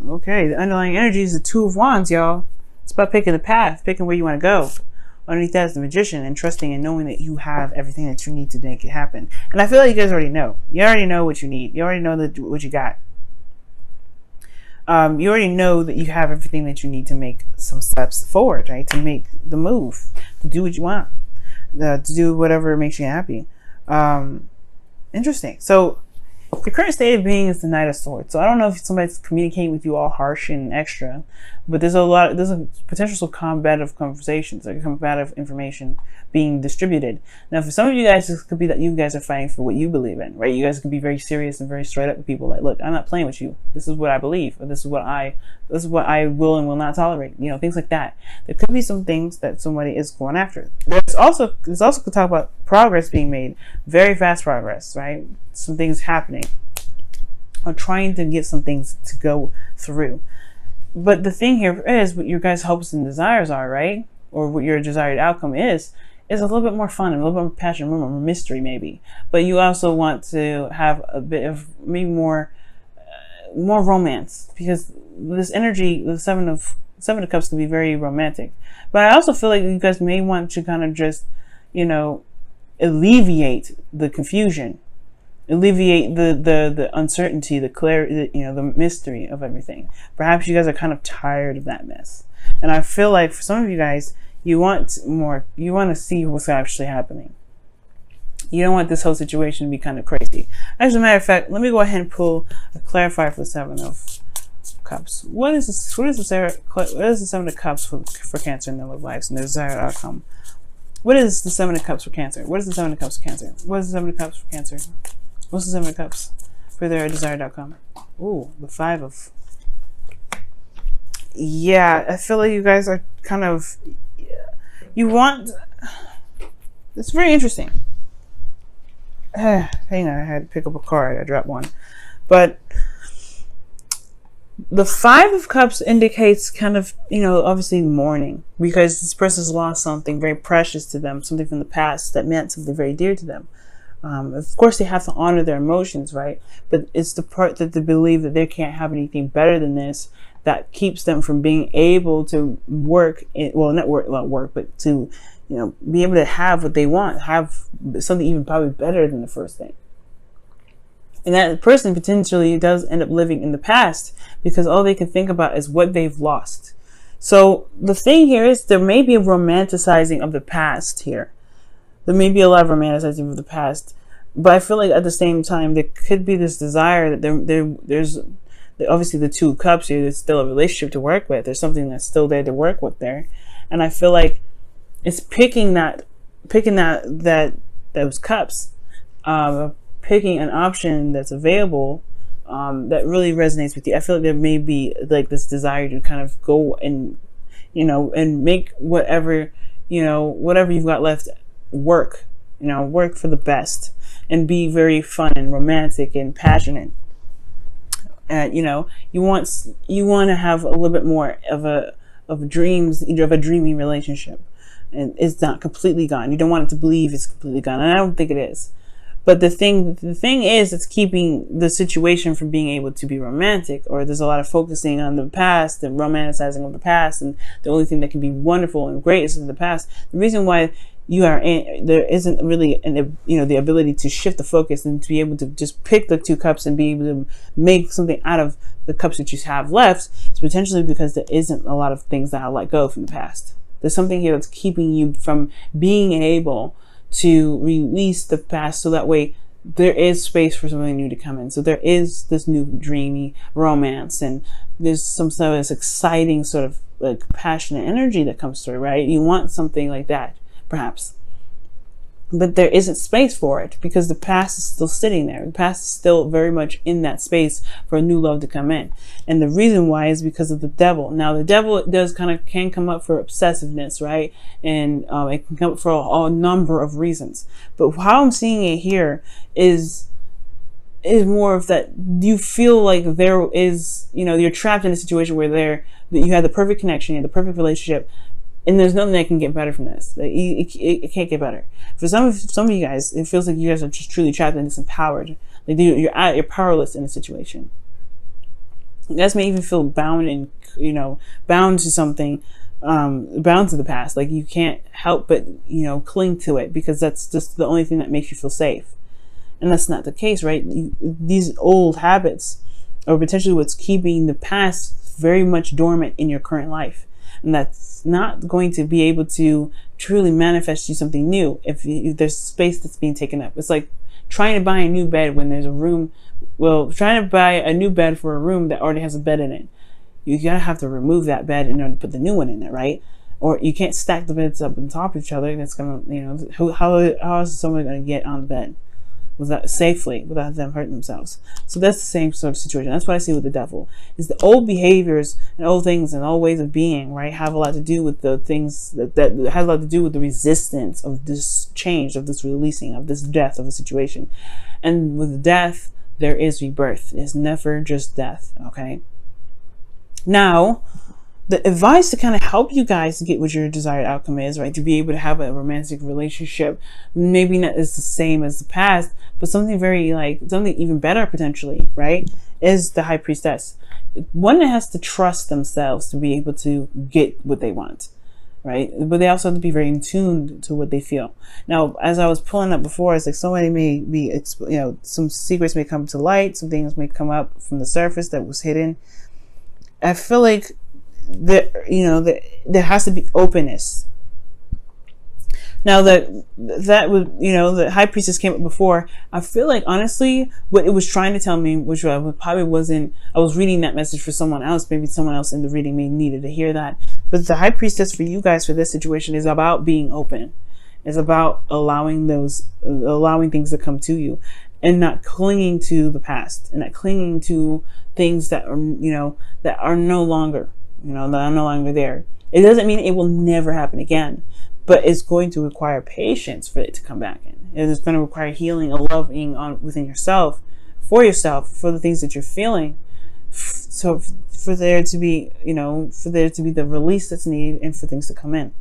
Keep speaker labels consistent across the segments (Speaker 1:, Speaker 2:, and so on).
Speaker 1: Okay, the underlying energy is the Two of Wands, y'all. It's about picking the path, picking where you want to go. Underneath that is the Magician, and trusting and knowing that you have everything that you need to make it happen. And I feel like you guys already know. You already know what you need. You already know what you got. You already know that you have everything that you need to make some steps forward, right? To make the move, to do what you want, to do whatever makes you happy. Interesting. So your current state of being is the Knight of Swords. So I don't know if somebody's communicating with you all harsh and extra, but there's a potential of combative conversations, or combative information being distributed. Now, for some of you guys, this could be that you guys are fighting for what you believe in, right? You guys could be very serious and very straight up with people. Like, look, I'm not playing with you. This is what I believe, or this is what I will and will not tolerate. You know, things like that. There could be some things that somebody is going after. There's also could talk about progress being made, very fast progress, right? Some things happening, or trying to get some things to go through. But the thing here is what your guys' hopes and desires are, right? Or what your desired outcome is a little bit more fun, and a little bit more passion, a little more mystery maybe. But you also want to have a bit of maybe more romance, because this energy, the Seven of Cups, can be very romantic. But I also feel like you guys may want to kind of just, alleviate the confusion, alleviate the uncertainty, the clarity, the mystery of everything. Perhaps you guys are kind of tired of that mess. And I feel like for some of you guys, you want to see what's actually happening. You don't want this whole situation to be kind of crazy. As a matter of fact, let me go ahead and pull a clarifier for the Seven of Cups. What is the Seven of Cups for Cancer in their love lives and their desired outcome? What is the Seven of Cups for Cancer? What is the Seven of Cups for Cancer? What is the Seven of Cups for Cancer? What's the Seven of Cups for their desired outcome? Ooh, the Five of... Yeah, I feel like you guys are kind of... It's very interesting. Hang on, I had to pick up a card. I dropped one. But the Five of Cups indicates kind of, obviously mourning, because this person's lost something very precious to them, something from the past that meant something very dear to them. Of course, they have to honor their emotions, right? But it's the part that they believe that they can't have anything better than this that keeps them from being able to work, but to, be able to have what they want, have something even probably better than the first thing. And that person potentially does end up living in the past, because all they can think about is what they've lost. So the thing here is there may be a romanticizing of the past here. There may be a lot of romanticizing of the past, but I feel like at the same time, there could be this desire that there's obviously the Two Cups here. There's still a relationship to work with. There's something that's still there to work with there. And I feel like it's picking those cups, picking an option that's available, that really resonates with you. I feel like there may be like this desire to kind of go and, and make whatever you've got left work for the best, and be very fun and romantic and passionate. And you want to have a little bit more of dreams, of a dreamy relationship, and it's not completely gone. You don't want it to believe it's completely gone, and I don't think it is. But the thing is, it's keeping the situation from being able to be romantic, or there's a lot of focusing on the past and romanticizing of the past, and the only thing that can be wonderful and great is in the past. The reason why there isn't really the ability to shift the focus and to be able to just pick the Two Cups and be able to make something out of the cups that you have left is potentially because there isn't a lot of things that are let go from the past. There's something here that's keeping you from being able to release the past, so that way there is space for something new to come in. So there is this new dreamy romance, and there's some sort of this exciting sort of like passionate energy that comes through, right? You want something like that, perhaps. But there isn't space for it because the past is still sitting there. The past is still very much in that space for a new love to come in. And the reason why is because of the devil. Now, the devil can come up for obsessiveness, right? And it can come up for a number of reasons. But how I'm seeing it here is more of that you feel like there is, you're trapped in a situation where you had the perfect connection, you had the perfect relationship, and there's nothing that can get better from this. It can't get better. For some of you guys, it feels like you guys are just truly trapped and disempowered. Like you're powerless in a situation. You guys may even feel bound and, bound to something, bound to the past. Like you can't help but, cling to it because that's just the only thing that makes you feel safe. And that's not the case, right? These old habits are potentially what's keeping the past very much dormant in your current life. And that's not going to be able to truly manifest you something new if there's space that's being taken up. It's like trying to buy a new bed when there's a room. Well, trying to buy a new bed for a room that already has a bed in it. You gotta have to remove that bed in order to put the new one in it, right? Or you can't stack the beds up on top of each other. That's gonna, how is someone gonna get on the bed safely without them hurting themselves? So that's the same sort of situation. That's what I see with the devil. Is the old behaviors and old things and old ways of being, right, have a lot to do with the things that have a lot to do with the resistance of this change, of this releasing, of this death of a situation. And with death, there is rebirth. It's never just death. Okay. Now, the advice to kind of help you guys to get what your desired outcome is, right? To be able to have a romantic relationship, maybe not as the same as the past, but something something even better potentially, right? Is the high priestess. One that has to trust themselves to be able to get what they want, right? But they also have to be very in tune to what they feel. Now, as I was pulling up before, it's like somebody may be, some secrets may come to light, some things may come up from the surface that was hidden. I feel like there has to be openness. Now that would, the high priestess came up before, I feel like honestly what it was trying to tell me, which I was reading that message for someone else, maybe someone else in the reading may needed to hear that, but the high priestess for you guys for this situation is about being open. It's about allowing things to come to you and not clinging to the past and not clinging to things that are, that are no longer, that are no longer there. It doesn't mean it will never happen again, but it's going to require patience for it to come back in. It's going to require healing and loving within yourself, for the things that you're feeling. So for there to be the release that's needed and for things to come in.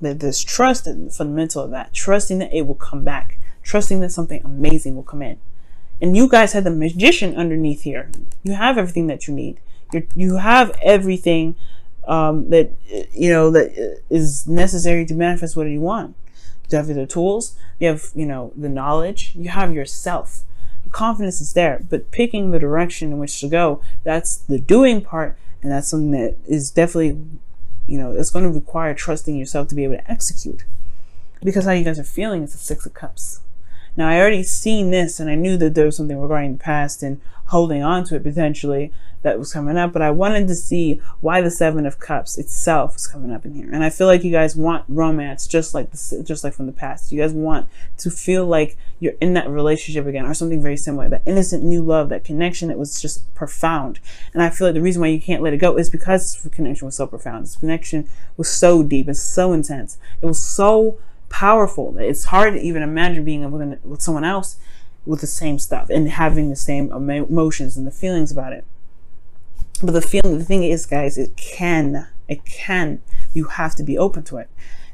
Speaker 1: That there's trust and fundamental of that, trusting that it will come back, trusting that something amazing will come in. And you guys have the magician underneath here. You have everything that you need. You have everything that is necessary to manifest what you want. You have the tools, you have the knowledge, you have yourself. The confidence is there, but picking the direction in which to go, that's the doing part, and that's something that is definitely it's going to require trusting yourself to be able to execute. Because how you guys are feeling is the Six of Cups. Now, I already seen this, and I knew that there was something regarding the past and holding on to it potentially that was coming up, but I wanted to see why the Seven of Cups itself is coming up in here. And I feel like you guys want romance, just like from the past. You guys want to feel like you're in that relationship again, or something very similar. That innocent new love, that connection that was just profound. And I feel like the reason why you can't let it go is because this connection was so profound. This connection was so deep and so intense. It was so powerful. It's hard to even imagine being with someone else with the same stuff and having the same emotions and the feelings about it. But the thing is, guys, it can. You have to be open to it.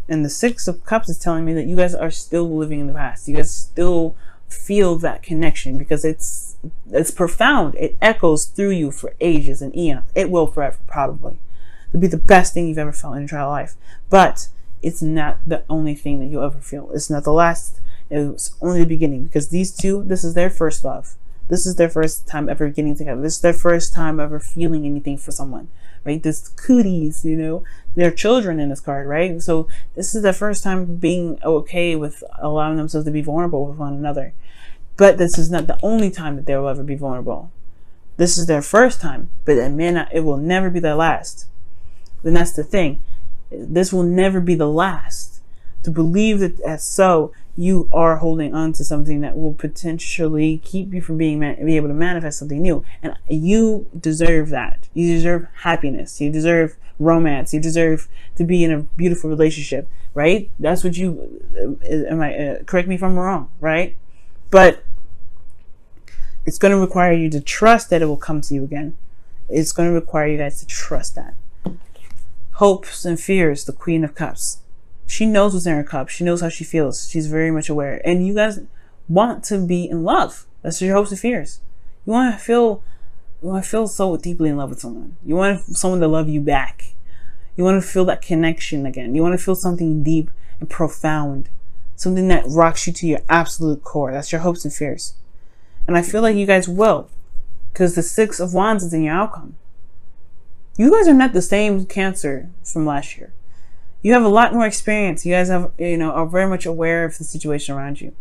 Speaker 1: And the Six of Cups is telling me that you guys are still living in the past. You guys still feel that connection because it's profound. It echoes through you for ages and eons. It will forever, probably. It'll be the best thing you've ever felt in your entire life. But it's not the only thing that you'll ever feel. It's not the last. It's only the beginning, because these two, this is their first love. This is their first time ever getting together. This is their first time ever feeling anything for someone, right? This cooties, they're children in this card, right? So this is their first time being okay with allowing themselves to be vulnerable with one another. But this is not the only time that they'll ever be vulnerable. This is their first time, but it will never be their last. Then that's the thing. This will never be the last. To believe that as so, you are holding on to something that will potentially keep you from be able to manifest something new. And you deserve that. You deserve happiness. You deserve romance. You deserve to be in a beautiful relationship, right? That's what correct me if I'm wrong, right? But it's going to require you to trust that it will come to you again. It's going to require you guys to trust that. Hopes and fears, the Queen of Cups. She knows what's in her cup. She knows how she feels. She's very much aware. And you guys want to be in love. That's your hopes and fears. You want to feel want to feel so deeply in love with someone. You want someone to love you back. You want to feel that connection again. You want to feel something deep and profound. Something that rocks you to your absolute core. That's your hopes and fears. And I feel like you guys will. Because the Six of Wands is in your outcome. You guys are not the same Cancer from last year. You have a lot more experience. You guys have, are very much aware of the situation around you.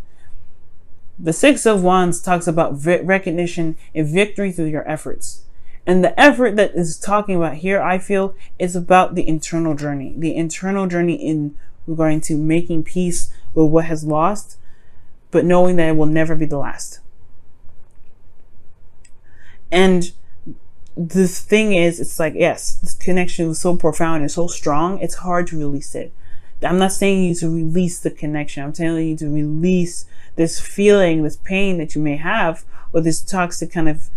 Speaker 1: The Six of Wands talks about recognition and victory through your efforts. And the effort that is talking about here, I feel, is about the internal journey. The internal journey in regarding to making peace with what has lost, but knowing that it will never be the last. And the thing is, it's like, yes, this connection was so profound and so strong, it's hard to release it. I'm not saying you to release the connection. I'm telling you to release this feeling, this pain that you may have, or this toxic kind of,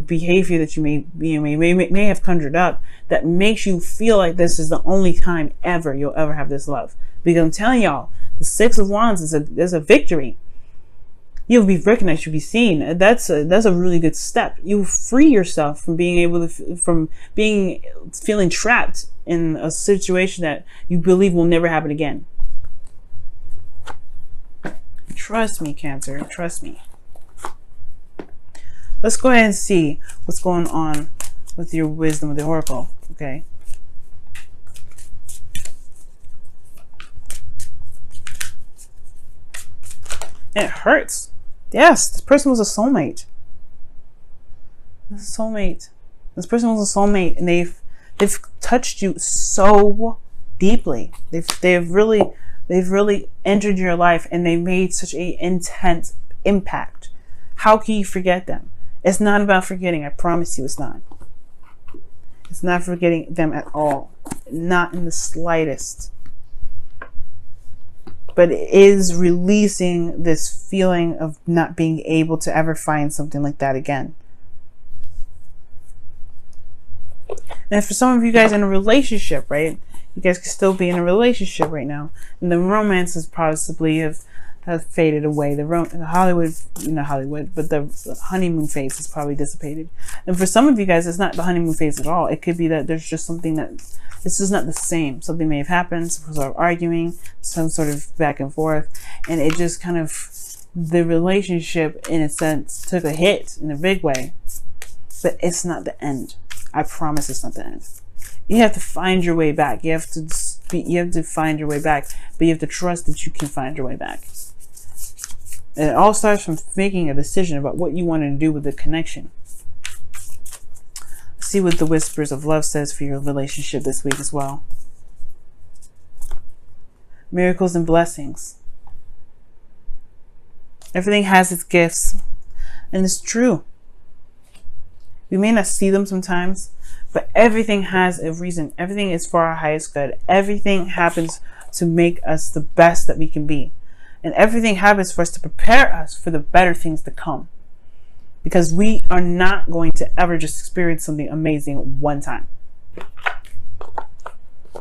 Speaker 1: behavior that you may have conjured up that makes you feel like this is the only time ever you'll ever have this love. Because I'm telling y'all, the Six of Wands there's a victory. You'll be recognized, you'll be seen. That's a really good step. You free yourself from being feeling trapped in a situation that you believe will never happen again. Trust me, Cancer. Trust me. Let's go ahead and see what's going on with your wisdom of the Oracle. Okay. And it hurts. Yes, this person was a soulmate. This is a soulmate. This person was a soulmate, and they've touched you so deeply. They've really entered your life, and they made such an intense impact. How can you forget them? It's not about forgetting. I promise you, it's not. It's not forgetting them at all. Not in the slightest. But it is releasing this feeling of not being able to ever find something like that again. And for some of you guys in a relationship, right? You guys could still be in a relationship right now. And the romance is possibly have faded away. The Hollywood, not Hollywood, but the honeymoon phase has probably dissipated. And for some of you guys, it's not the honeymoon phase at all. It could be that there's just something that this is not the same. Something may have happened, some sort of arguing, some sort of back and forth, and it just kind of, the relationship in a sense took a hit in a big way. But it's not the end. I promise it's not the end. You have to find your way back. You have to find your way back, but you have to trust that you can find your way back. And it all starts from making a decision about what you want to do with the connection. Let's see what the Whispers of Love says for your relationship this week as well. Miracles and blessings. Everything has its gifts, and it's true. We may not see them sometimes, but everything has a reason. Everything is for our highest good. Everything happens to make us the best that we can be. And everything happens for us to prepare us for the better things to come. Because we are not going to ever just experience something amazing one time.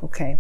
Speaker 1: Okay.